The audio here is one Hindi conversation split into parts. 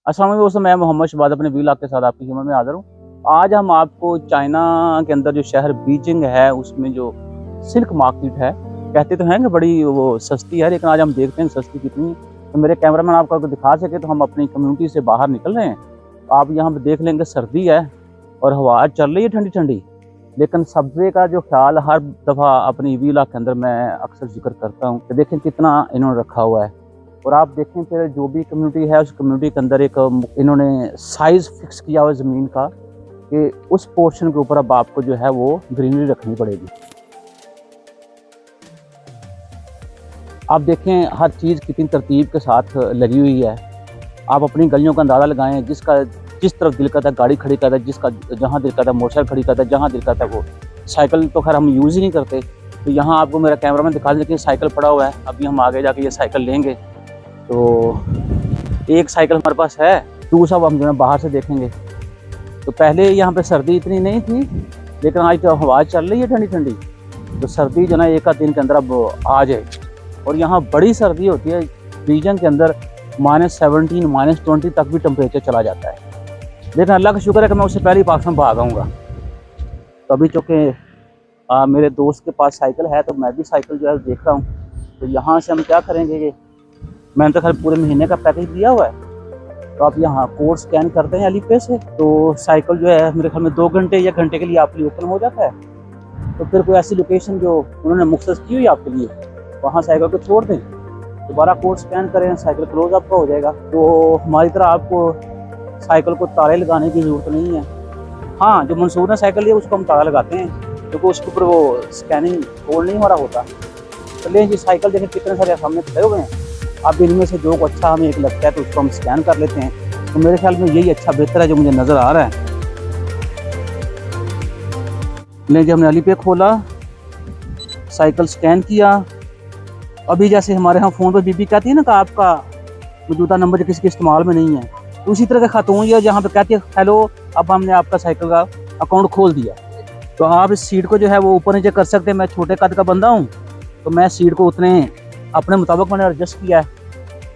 अस्सलाम वालेकुम दोस्तों, मैं मोहम्मद शहबाज अपने व्लॉग के साथ आपकी खिदमत में हाज़िर हूँ। आज हम आपको चाइना के अंदर जो शहर बीजिंग है उसमें जो सिल्क मार्केट है, कहते तो हैं कि बड़ी वो सस्ती है, लेकिन आज हम देखते हैं सस्ती कितनी है। तो मेरे कैमरामैन आपको अगर दिखा सके तो हम अपनी कम्युनिटी से बाहर निकल रहे हैं। आप यहाँ पर देख लेंगे सर्दी है और हवा चल रही है ठंडी ठंडी, लेकिन सब्ज़े का जो ख्याल हर दफ़ा अपनी व्लॉग के अंदर मैं अक्सर जिक्र करता हूँ कि देखें कितना इन्होंने रखा हुआ है। और आप देखें फिर जो भी कम्युनिटी है उस कम्युनिटी के अंदर एक इन्होंने साइज़ फिक्स किया हुआ ज़मीन का कि उस पोर्शन के ऊपर अब आपको जो है वो ग्रीनरी रखनी पड़ेगी। आप देखें हर चीज़ कितनी तरतीब के साथ लगी हुई है। आप अपनी गलियों का अंदाज़ा लगाएं, जिसका जिस तरफ दिल करता है गाड़ी खड़ी करता है, जिसका जहाँ दिल करता है मोटरसाइकिल खड़ी करता है, जहाँ दिल करता है वो साइकिल तो खैर हम यूज़ ही नहीं करते। तो यहाँ आपको मेरा कैमरामैन दिखा दें कि साइकिल पड़ा हुआ है। अभी हम आगे जाके ये साइकिल लेंगे तो एक साइकिल हमारे पास है, दूसरा हम जो है बाहर से देखेंगे। तो पहले यहाँ पे सर्दी इतनी नहीं थी, लेकिन आज तो हवा चल रही है ठंडी ठंडी, तो सर्दी जो ना एक आध दिन के अंदर अब आ जाए। और यहाँ बड़ी सर्दी होती है, रीजन के अंदर -17 -20 तक भी टेम्परेचर चला जाता है। लेकिन अल्लाह का शुक्र है कि मैं उससे पहले ही पाकिस्तान भाग आऊँगा। तो अभी चूँकि मेरे दोस्त के पास साइकिल है तो मैं भी साइकिल जो है देख रहा हूँ। तो यहाँ से हम क्या करेंगे कि मैंने तो खैर पूरे महीने का पैकेज दिया हुआ है। तो आप यहाँ कोड स्कैन करते हैं अलीपे से, तो साइकिल जो है मेरे ख्याल में 2 घंटे या घंटे के लिए आपके लिए ओपन हो जाता है। तो फिर कोई ऐसी लोकेशन जो उन्होंने मुख्तस की हुई आपके लिए, वहाँ साइकिल को छोड़ दें, दोबारा कोड स्कैन करें, साइकिल क्लोज आपका हो जाएगा। तो हमारी तरह आपको साइकिल को ताले लगाने की ज़रूरत नहीं है। हाँ, जो मंसूर ने साइकिल लिया उसको हम ताला लगाते हैं, क्योंकि उसके ऊपर वो स्कैनिंग कोड नहीं हमारा होता। तो लेकिन जी साइकिल देखें कितने सारे सामने खड़े हुए हैं। अब इनमें से जो को अच्छा हमें एक लगता है तो उसको हम स्कैन कर लेते हैं। तो मेरे ख्याल में यही अच्छा बेहतर है जो मुझे नज़र आ रहा है। लेकिन जब हमने अलीपे खोला, साइकिल स्कैन किया, अभी जैसे हमारे यहाँ फ़ोन पर बीबी कहती है ना कि आपका मौजूदा नंबर किसी के इस्तेमाल में नहीं है, तो उसी तरह का खातून या जहाँ पे कहती है हेलो, अब हमने आपका साइकिल का अकाउंट खोल दिया। तो आप इस सीट को जो है वो ऊपर नीचे कर सकते हैं। मैं छोटे कद का बंदा हूँ, तो मैं सीट को उतने अपने मुताबिक मैंने एडजस्ट किया है।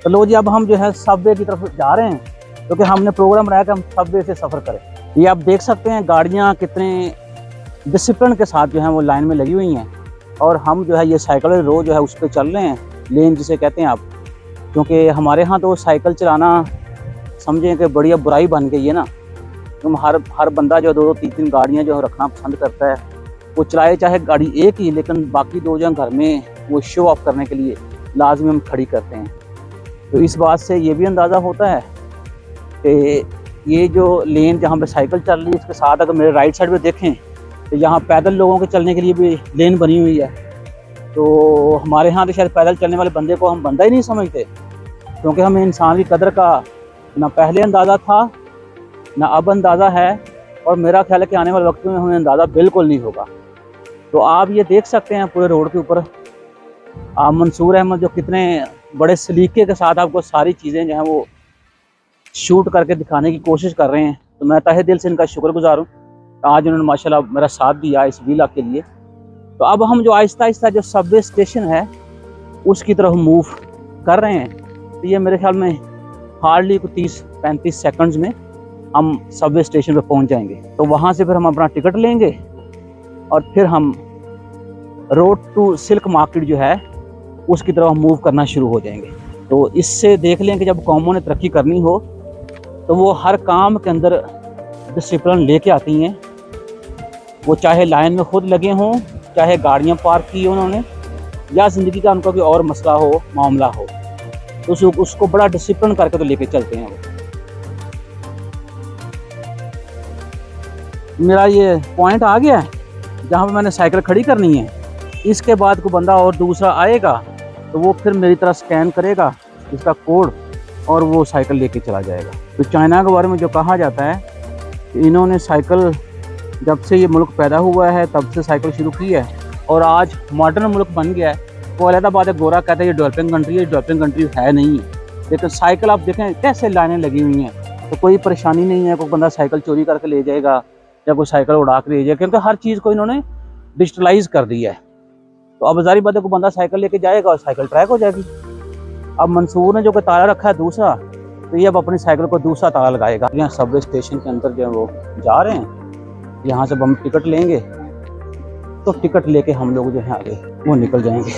तो लो जी, अब हम जो है सबवे की तरफ जा रहे हैं, क्योंकि हमने प्रोग्राम बनाया कि हम सबवे से सफ़र करें। ये आप देख सकते हैं गाड़ियाँ कितने डिसिप्लिन के साथ जो है वो लाइन में लगी हुई हैं, और हम जो है ये साइकिल रो जो है उस पर चल रहे हैं, लेन जिसे कहते हैं आप। क्योंकि हमारे यहाँ तो साइकिल चलाना समझें कि बढ़िया बुराई बन गई है ना। तुम हर बंदा जो 2-2 3-3 गाड़ियाँ जो रखना पसंद करता है, वो चलाए चाहे गाड़ी एक ही, लेकिन बाकी 2 जो घर में वो शो ऑफ करने के लिए लाजमी हम खड़ी करते हैं। तो इस बात से ये भी अंदाज़ा होता है कि ये जो लेन जहाँ पे साइकिल चल रही है, इसके साथ अगर मेरे राइट साइड पे देखें तो यहाँ पैदल लोगों के चलने के लिए भी लेन बनी हुई है। तो हमारे यहाँ तो शायद पैदल चलने वाले बंदे को हम बंदा ही नहीं समझते, क्योंकि हमें इंसान की कदर का ना पहले अंदाज़ा था ना अब अंदाज़ा है, और मेरा ख्याल है कि आने वाले वक्त में हमें अंदाज़ा बिल्कुल नहीं होगा। तो आप ये देख सकते हैं पूरे रोड के ऊपर मंसूर अहमद जो कितने बड़े सलीके के साथ आपको सारी चीज़ें जो हैं वो शूट करके दिखाने की कोशिश कर रहे हैं। तो मैं तहे दिल से इनका शुक्रगुजार हूँ, आज उन्होंने माशाल्लाह मेरा साथ दिया इस व्लॉग के लिए। तो अब हम जो आहिस्ता आहिस्ता जो सबवे स्टेशन है उसकी तरफ मूव कर रहे हैं। तो ये मेरे ख्याल में हार्डली 30-35 सेकंड्स में हम सबवे स्टेशन पे पहुंच जाएंगे। तो वहाँ से फिर हम अपना टिकट लेंगे और फिर हम रोड टू सिल्क मार्केट जो है उसकी तरफ हम मूव करना शुरू हो जाएंगे। तो इससे देख लें कि जब कौमों ने तरक्की करनी हो तो वो हर काम के अंदर डिसिप्लिन लेके आती हैं। वो चाहे लाइन में खुद लगे हों, चाहे गाड़ियाँ पार्क की उन्होंने, या ज़िंदगी का उनका कोई और मसला हो, मामला हो, तो उसको बड़ा डिसिप्लिन करके तो लेके चलते हैं वो। मेरा ये पॉइंट आ गया है जहाँ पे मैंने साइकिल खड़ी करनी है। इसके बाद कोई बंदा और दूसरा आएगा तो वो फिर मेरी तरह स्कैन करेगा इसका कोड और वो साइकिल लेके चला जाएगा। तो चाइना के बारे में जो कहा जाता है कि इन्होंने साइकिल जब से ये मुल्क पैदा हुआ है तब से साइकिल शुरू की है, और आज मॉडर्न मुल्क बन गया है। वो अलग बात है, गोरा कहता है ये डेवलपिंग कंट्री है, डेवलपिंग कंट्री है नहीं। लेकिन साइकिल आप देखें कैसे लाइनें लगी हुई हैं, तो कोई परेशानी नहीं है। कोई बंदा साइकिल चोरी करके ले जाएगा या कोई साइकिल उड़ा के ले जाएगा, क्योंकि हर चीज़ को इन्होंने डिजिटलाइज कर दिया है। तो अब ज़ाहिर बात है को बंदा साइकिल लेके जाएगा और साइकिल ट्रैक हो जाएगी। अब मंसूर ने जो ताला रखा है दूसरा, तो ये अब अपनी साइकिल को दूसरा ताला लगाएगा। यहाँ सबवे स्टेशन के अंदर जो है वो जा रहे हैं। यहाँ से हम टिकट लेंगे तो टिकट लेके हम लोग जो है आगे वो निकल जाएंगे।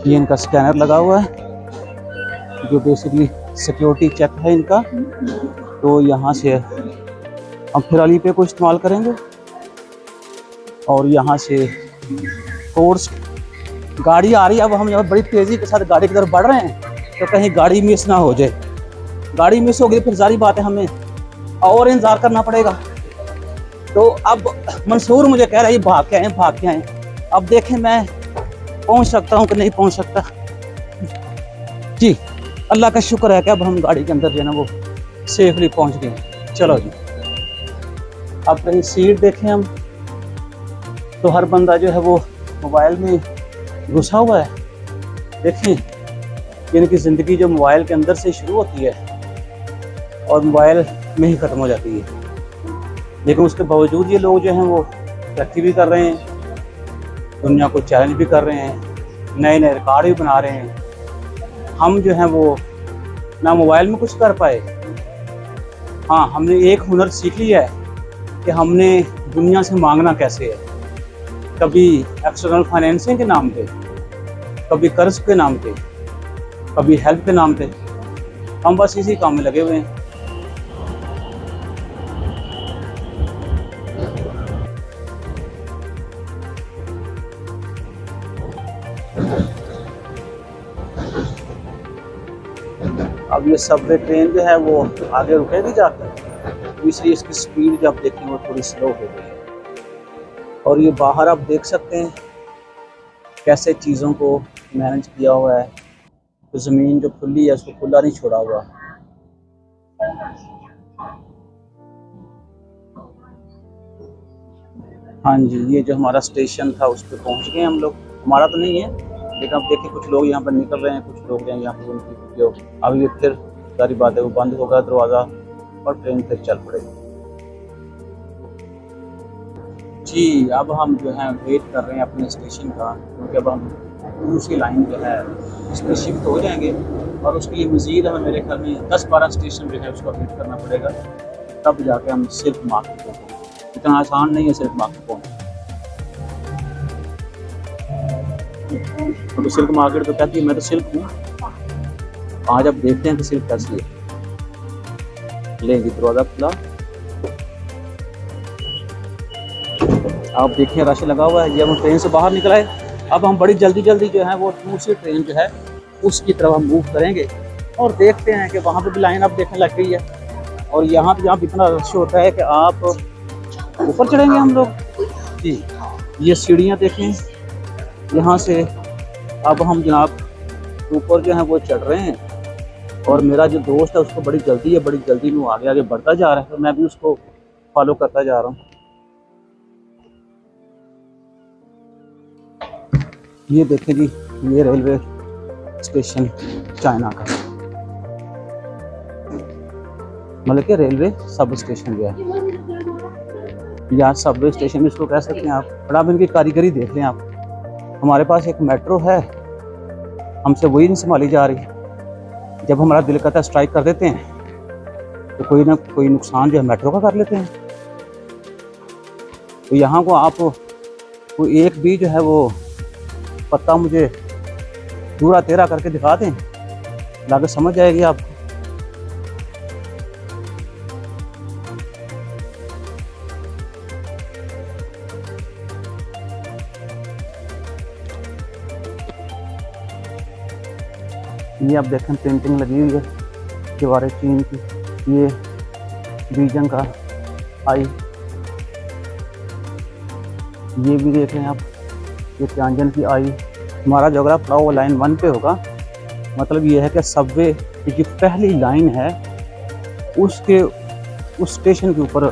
ये इनका स्कैनर लगा हुआ है जो बेसिकली सिक्योरिटी चेक है इनका। तो यहाँ से हम फिर अली पे को इस्तेमाल करेंगे और यहाँ से कोर्स गाड़ी आ रही है। अब हम यहाँ बड़ी तेज़ी के साथ गाड़ी की तरफ बढ़ रहे हैं तो कहीं गाड़ी मिस ना हो जाए। गाड़ी मिस हो गई फिर सारी बात है हमें और इंतज़ार करना पड़ेगा। तो अब मंसूर मुझे कह रहा है भाग के आए। अब देखें मैं पहुंच सकता हूं कि नहीं पहुंच सकता। जी अल्लाह का शुक्र है कि अब हम गाड़ी के अंदर जो है ना वो सेफली पहुंच गए। चलो जी अब कहीं सीट देखें हम तो हर बंदा जो है वो मोबाइल में घुसा हुआ है। देखें इनकी ज़िंदगी जो मोबाइल के अंदर से शुरू होती है और मोबाइल में ही ख़त्म हो जाती है। लेकिन उसके बावजूद ये लोग जो हैं वो तरक्की भी कर रहे हैं, दुनिया को चैलेंज भी कर रहे हैं, नए नए रिकॉर्ड भी बना रहे हैं। हम जो हैं वो ना मोबाइल में कुछ कर पाए। हाँ हमने एक हुनर सीख लिया है कि हमने दुनिया से मांगना कैसे है। कभी एक्सटर्नल फाइनेंसिंग के नाम पे, कभी कर्ज के नाम पे, कभी हेल्प के नाम पे। हम बस इसी काम में लगे हुए हैं। अब ये सबवे ट्रेन जो है वो आगे रुकेगी जाकर, इसलिए इसकी स्पीड जब देखें वो थोड़ी स्लो हो गई है। और ये बाहर आप देख सकते हैं कैसे चीज़ों को मैनेज किया हुआ है। तो ज़मीन जो खुली है उसको खुला नहीं छोड़ा हुआ। हाँ जी ये जो हमारा स्टेशन था उस पर पहुँच गए हम लोग। हमारा तो नहीं है लेकिन अब देखिए कुछ लोग यहाँ पर निकल रहे हैं, कुछ लोग हैं यहाँ पर उनकी जो अब ये फिर सारी बात है वो बंद होगा दरवाज़ा और ट्रेन फिर चल पड़ेगी। जी अब हम जो है वेट कर रहे हैं अपने स्टेशन का, क्योंकि अब हम दूसरी लाइन जो है उस पर शिफ्ट हो जाएंगे और उसके लिए मज़ीद हमें मेरे ख्याल में 10-12 स्टेशन जो है उसका वेट करना पड़ेगा, तब जाके हम सिल्क मार्केट पहुँचेंगे। इतना आसान नहीं है सिल्क मार्केट पहुँचना। तो सिल्क मार्केट तो कहती है मैं तो सिल्क हूँ। आज अब देखते हैं कि सिल्क कैसी है। लेंगे दरवाज़ा खुला, आप देखिए रश लगा हुआ है। जब हम ट्रेन से बाहर निकल आए अब हम बड़ी जल्दी जो है वो दूसरी ट्रेन जो है उसकी तरफ हम मूव करेंगे और देखते हैं कि वहाँ पे भी लाइन अब देखने लग गई है। और यहाँ पे इतना रश होता है कि आप ऊपर चढ़ेंगे हम लोग। जी ये सीढ़ियाँ देखें, यहाँ से अब हम जनाब ऊपर जो है वो चढ़ रहे हैं। और मेरा जो दोस्त है उसको बड़ी जल्दी में वो आगे बढ़ता जा रहा है, तो मैं भी उसको फॉलो करता जा रहा हूँ। ये देखें जी ये रेलवे स्टेशन चाइना का, मतलब कि रेलवे सब स्टेशन जो है या सबवे स्टेशन इसको कह सकते हैं आप। बड़ा इनकी कारीगरी देख लें आप। हमारे पास एक मेट्रो है, हमसे वही नहीं संभाली जा रही। जब हमारा दिल करता है स्ट्राइक कर देते हैं तो कोई ना कोई नुकसान जो है मेट्रो का कर लेते हैं। तो यहाँ को आप कोई एक भी जो है वो पत्ता मुझे दूरा तेरा करके दिखा दें, लाके समझ जाएगी आप। ये आप देखें पेंटिंग लगी हुई है दीवारें चीन की। ये बीजन का आई, ये भी देख रहे हैं आप, ये तियानजन की आई। हमारा जोगरा पड़ा हुआ लाइन 1 पे होगा। मतलब ये है कि सबवे की जो पहली लाइन है उसके उस स्टेशन के ऊपर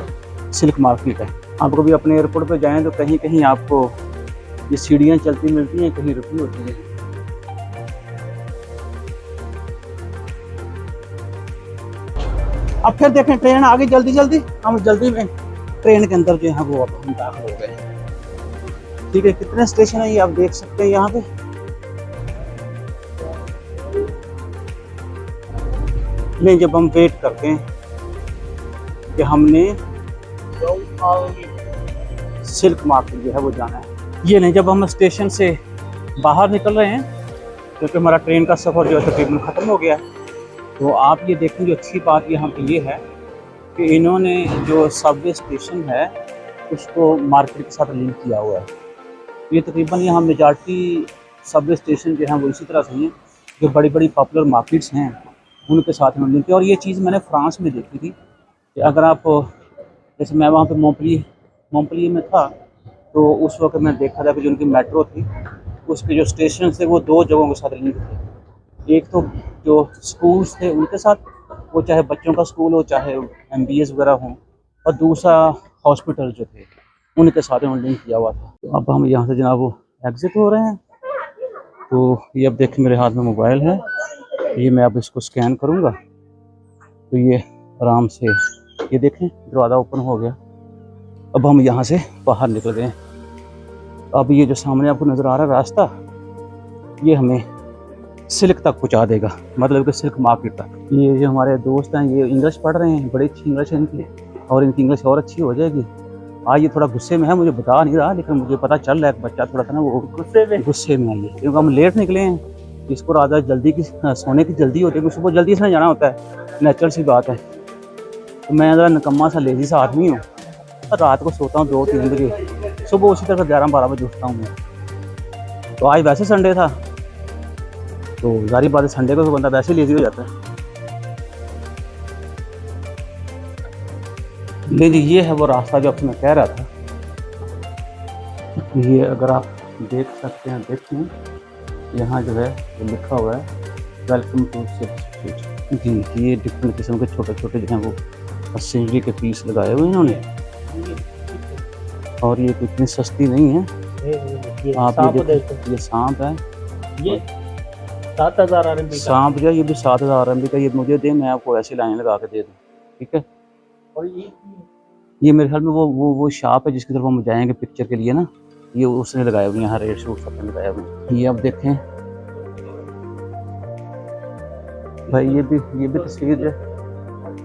सिल्क मार्केट है। आप कभी अपने एयरपोर्ट पे जाएं तो कहीं कहीं आपको ये सीढ़ियाँ चलती मिलती हैं, कहीं रुकी होती है। अब फिर देखें ट्रेन आ गई जल्दी। हम जल्दी में ट्रेन के अंदर जो है वो अब हम दाखिल हो गए। ठीक है, कितने स्टेशन है ये आप देख सकते हैं यहाँ पे। नहीं, जब हम वेट करते हैं कि हमने सिल्क मार्केट जो है वो जाना है, ये नहीं जब हम स्टेशन से बाहर निकल रहे हैं, क्योंकि हमारा ट्रेन का सफ़र जो है तकरीबन ख़त्म हो गया है। तो आप ये देखें, जो अच्छी बात यहाँ पे ये है कि इन्होंने जो सबवे स्टेशन है उसको मार्केट के साथ लिंक किया हुआ है। ये तकरीबन यहाँ मेजॉरिटी सबवे स्टेशन जो हैं वो इसी तरह से हैं, जो बड़ी बड़ी पॉपुलर मार्केट्स हैं उनके साथ में लिंक किया। और ये चीज़ मैंने फ्रांस में देखी थी कि अगर आप, जैसे मैं वहाँ पे मोंपलिये में था, तो उस वक्त मैं देखा था कि जो उनकी मेट्रो थी उसके जो स्टेशन थे वो दो जगहों के साथ लिंक थे। एक तो जो स्कूल्स थे उनके साथ, वो चाहे बच्चों का स्कूल हो चाहे MBAs वगैरह हों, और दूसरा हॉस्पिटल जो थे उनके साथ में लिंक किया हुआ था। तो अब हम यहाँ से जनाब वो एग्ज़िट हो रहे हैं। तो ये अब देखें मेरे हाथ में मोबाइल है, ये मैं अब इसको स्कैन करूँगा तो ये आराम से, ये देखें दरवाज़ा ओपन हो गया। अब हम यहाँ से बाहर निकल गए। अब ये जो सामने आपको नज़र आ रहा है रास्ता, ये हमें सिल्क तक पहुँचा देगा, मतलब कि सिल्क मार्केट तक। ये जो हमारे दोस्त हैं ये इंग्लिश पढ़ रहे हैं, बड़ी अच्छी इंग्लिश है इनकी, और इनकी इंग्लिश और अच्छी हो जाएगी। आज ये थोड़ा गुस्से में है, मुझे बता नहीं रहा, लेकिन मुझे पता चल रहा है कि बच्चा थोड़ा सा ना वो गुस्से में है, क्योंकि हम लेट निकले हैं। इसको रात जल्दी की सोने की जल्दी होती है, सुबह जल्दी से जाना होता है, नेचुरल सी बात है। तो मैं ज़रा निकम्मा सा लेजी सा आदमी हूँ, रात को सोता हूँ 2-3 बजे, सुबह उसी तरह 11-12 बजे उठता हूँ मैं। तो आज वैसे संडे था, तो जारी बात है संडे को तो बंदा वैसे ही लेजी हो जाता है। ले जी, ये है वो रास्ता जो आपसे मैं कह रहा था। ये अगर आप देख सकते हैं, देखें यहाँ जो है वो लिखा हुआ है वेलकम टू सिल्क स्ट्रीट जी। ये डिफरेंट किस्म के छोटे छोटे जो हैं वो सिनरी के पीस लगाए हुए हैं इन्होंने, और ये इतनी सस्ती नहीं है। आप ये देखो, ये सांप है, ये 7,000 RMB का सांप जो है, ये भी 7,000 RMB का। ये मुझे दे, मैं आपको ऐसी लाइन लगा के दे दूँ, ठीक है। और ये मेरे ख्याल में वो शॉप है जिसकी तरफ हम जाएंगे पिक्चर के लिए ना, ये उसने लगाए हुए यहाँ रेड शूट सबने लगाया हुए। ये आप देखें भाई, ये भी तस्वीर है।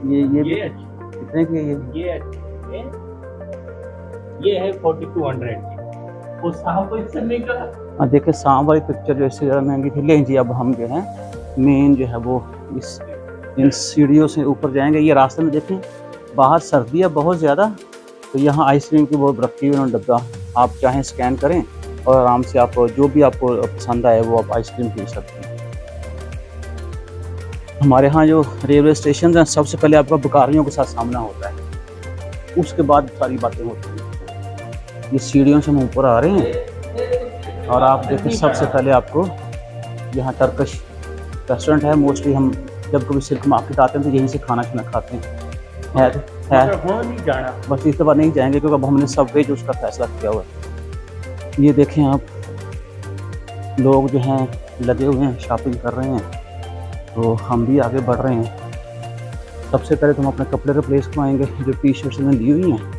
ये कितने की है? ये है 4200 की। वो सांप को इससे नहीं करा। हाँ देखें, सांप वाली पिक्चर जो इससे ज़्यादा महंगी थी। लेकिन जी अब हम जो है मेन जो है वो इन सीढ़ियों से ऊपर जाएंगे। ये रास्ते में देखें बाहर सर्दी है बहुत ज़्यादा, तो यहाँ आइसक्रीम की बहुत रखी हुई उन्होंने डब्बा, आप चाहें स्कैन करें और आराम से आप जो भी आपको पसंद आए वो आप आइसक्रीम पी सकते हैं। हमारे यहाँ जो रेलवे स्टेशन हैं, सबसे पहले आपका बेकारियों के साथ सामना होता है, उसके बाद सारी बातें होती हैं। ये सीढ़ियों से हम ऊपर आ रहे हैं और आप देखें सबसे पहले आपको यहाँ टर्किश रेस्टोरेंट है। मोस्टली हम जब कभी सिल्क मार्केट आते हैं तो यहीं से खाना खाते हैं। है नहीं जाना, बस इस बार नहीं जाएंगे क्योंकि अब हमने सबवे जो उसका फैसला किया हुआ है। ये देखें आप, लोग जो हैं लगे हुए हैं, शॉपिंग कर रहे हैं, तो हम भी आगे बढ़ रहे हैं। सबसे पहले तो हम अपने कपड़े रिप्लेस करवाएंगे, जो टी-शर्ट्स में दी हुई हैं,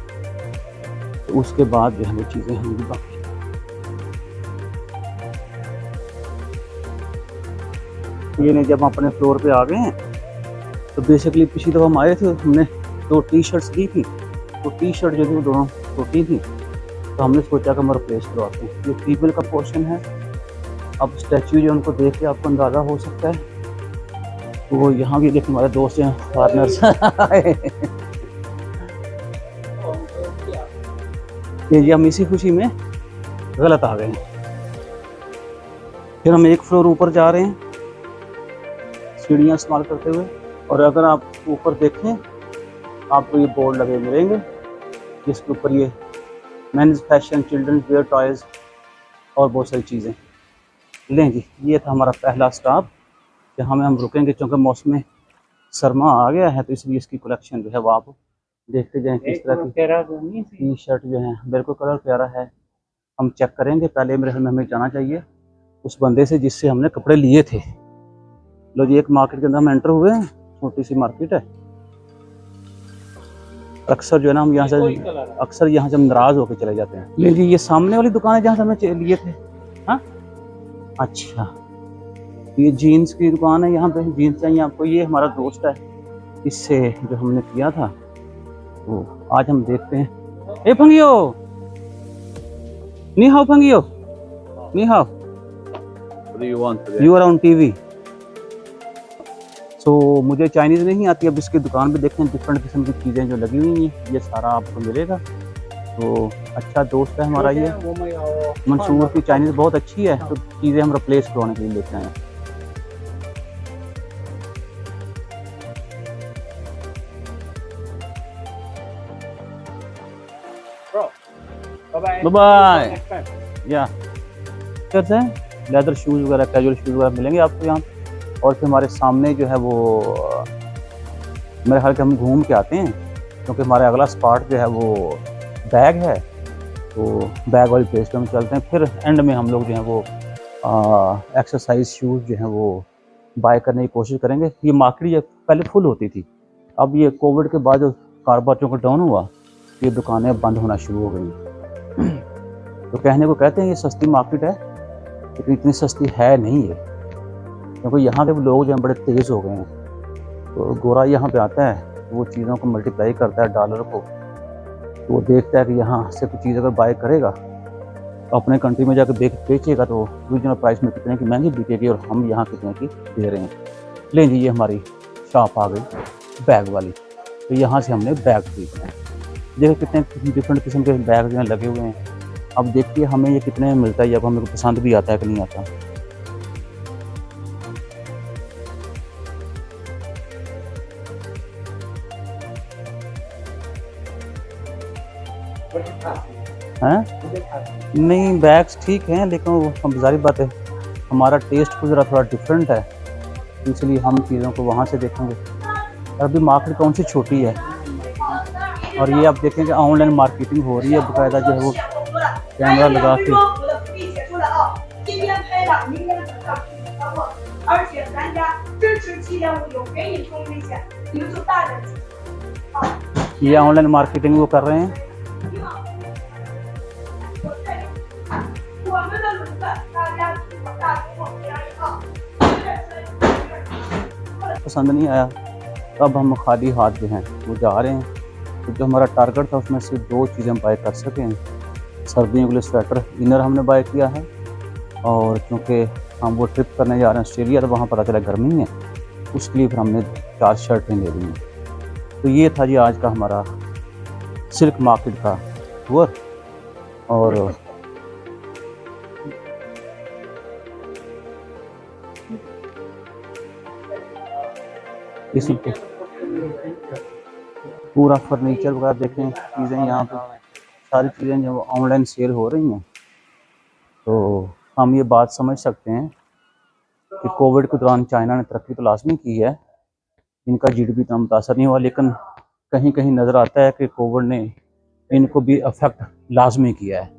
तो उसके बाद जो है वो चीज़ें होंगी बाकी। ये नहीं, जब हम अपने फ्लोर पे आ गए हैं तो बेसिकली पिछली दफ़ा हम आए थे, हमने 2 टी-शर्ट्स दी थी, तो टी-शर्ट जो थी वो दोनों टूटी थी, तो हमने सोचा कि हम रिप्लेस करवाते हैं। ये फीमेल का पोर्शन है। अब स्टैचू जो उनको देख के आपको अंदाज़ा हो सकता है, तो वो यहाँ भी देख हमारे दोस्त हैं फॉरनर्स ये हम इसी खुशी में गलत आ गए हैं। फिर हम एक फ्लोर ऊपर जा रहे हैं सीढ़ियाँ इस्तेमाल करते हुए, और अगर आप ऊपर देखें आपको ये बोर्ड लगे मिलेंगे जिसके ऊपर ये men's fashion, children wear, toys और बहुत सारी चीज़ें। लें जी, ये था हमारा पहला स्टॉप जहाँ में हम रुकेंगे, क्योंकि मौसम सरमा आ गया है, तो इसलिए इसकी कलेक्शन जो है वो आप देखते जाएँ। किस तरह की टी शर्ट जो है, बिल्कुल कलर प्यारा है। हम चेक करेंगे, पहले मेरे में हमें जाना चाहिए उस बंदे से जिससे हमने कपड़े लिए थे। लो जी, एक मार्केट के अंदर हम एंटर हुए हैं, छोटी सी मार्केट है। अक्सर जो है ना हम यहाँ से हम नाराज़ होकर चले जाते हैं। लेकिन ये सामने वाली दुकान है जहाँ से हमने लिए थे। हाँ अच्छा, ये जीन्स की दुकान है, यहाँ पे जीन्स चाहिए आपको। ये हमारा दोस्त है, इससे जो हमने किया था वो आज हम देखते हैं। ए फंगियो, नी हाउ फंगियो, नी हाउ, What do you want today? You are on TV. सो मुझे चाइनीज़ नहीं आती, अब इसकी दुकान पे देखते हैं डिफरेंट किस्म की चीज़ें जो लगी हुई हैं, ये सारा आपको मिलेगा। तो अच्छा दोस्त है हमारा ये मंसूर की चाइनीज़ बहुत अच्छी है, तो चीज़ें हम रिप्लेस करवाने के लिए लेते हैं। Bye-bye. Bye-bye. Next time. या करते हैं, लेदर शूज़ वगैरह, कैजुअल शूज़ वगैरह मिलेंगे आपको यहाँ। और फिर हमारे सामने जो है वो मेरे ख्याल के हम घूम के आते हैं, क्योंकि हमारा अगला स्पॉट जो है वो बैग है, तो बैग वाली प्लेस पे हम चलते हैं। फिर एंड में हम लोग जो है वो एक्सरसाइज शूज़ जो हैं वो बाय करने की कोशिश करेंगे। ये मार्केट ये पहले फुल होती थी, अब ये कोविड के बाद जो कारोबार चूँकि डाउन हुआ, ये दुकानें बंद होना शुरू हो गई। तो कहने को कहते हैं ये सस्ती मार्केट है, लेकिन इतनी सस्ती है नहीं है, क्योंकि यहाँ के लोग जो हैं बड़े तेज़ हो गए हैं। तो गोरा यहाँ पे आता है तो वो चीज़ों को मल्टीप्लाई करता है डॉलर को, तो वो देखता है कि यहाँ से कुछ चीज़ अगर बाय करेगा तो अपने कंट्री में जाकर बेचेगा तो रीजनल प्राइस में कितने की महंगी बिकेगी और हम यहाँ कितने की दे रहे हैं। लें जी, ये हमारी शॉप आ गई बैग वाली, तो यहाँ से हमने बैग खरीदना है। देखिए कितने डिफरेंट किस्म के बैग जो हैं लगे हुए हैं। अब देखिए हमें ये कितने में मिलता है, अब हमें पसंद भी आता है कि नहीं आता। हैं नहीं, बैग्स ठीक हैं, लेकिन वो हम जारी बात है हमारा टेस्ट को ज़रा थोड़ा डिफरेंट है, इसलिए हम चीज़ों को वहाँ से देखेंगे। अभी मार्केट कौन सी छोटी है, और ये आप देखेंगे ऑनलाइन मार्केटिंग हो रही है बाकायदा, जो है वो कैमरा लगा के। ये ऑनलाइन मार्केटिंग वो कर रहे हैं। पसंद नहीं आया, अब हम खाली हाथ जो हैं वो जा रहे हैं। तो जो हमारा टारगेट था उसमें से 2 चीज़ें हम बाय कर सके हैं। सर्दियों के लिए स्वेटर इनर हमने बाय किया है, और क्योंकि हम वो ट्रिप करने जा रहे हैं ऑस्ट्रेलिया, तो वहाँ पता चला गर्मी है, उसके लिए फिर हमने 4 शर्टें ले ली हैं। तो ये था जी आज का हमारा सिल्क मार्केट का टूर। और इसी पे पूरा फर्नीचर वगैरह देखें, चीज़ें यहाँ पे सारी चीज़ें जो ऑनलाइन सेल हो रही हैं। तो हम ये बात समझ सकते हैं कि कोविड के दौरान चाइना ने तरक्की तो लाजमी की है, इनका जीडीपी इतना मुतासर नहीं हुआ, लेकिन कहीं कहीं नज़र आता है कि कोविड ने इनको भी अफेक्ट लाजमी किया है।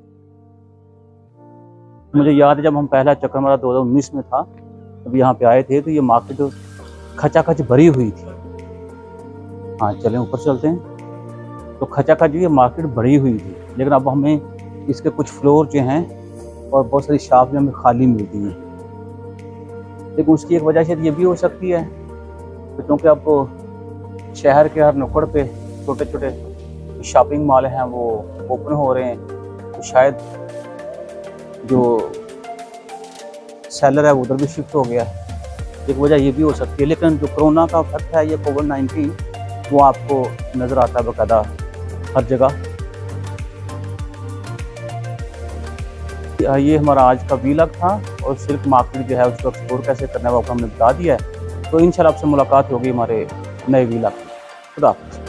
मुझे याद है जब हम पहला चक्कर हमारा 2019 में था, जब यहाँ पे आए थे, तो ये मार्केट खचाखच भरी हुई थी। हाँ चलें ऊपर चलते हैं। तो खचाखच ये मार्केट भरी हुई थी, लेकिन अब हमें इसके कुछ फ्लोर जो हैं और बहुत सारी शॉप जो हमें खाली मिलती हैं। लेकिन उसकी एक वजह शायद ये भी हो सकती है तो क्योंकि अब शहर के हर नुक्कड़ पे छोटे छोटे शॉपिंग मॉल हैं वो ओपन हो रहे हैं, तो शायद जो सेलर है वो उधर भी शिफ्ट हो गया है। एक वजह ये भी हो सकती है, लेकिन जो कोरोना का इफेक्ट है ये कोविड-19 वो आपको नज़र आता है बाकायदा हर जगह। ये हमारा आज का व्लॉग था, और सिल्क मार्केट जो है उसको एक्सप्लोर कैसे करना है वो आपको हमने बता दिया है। तो इंशाल्लाह आपसे मुलाकात होगी हमारे नए व्लॉग में। खुदा हाफ़िज़।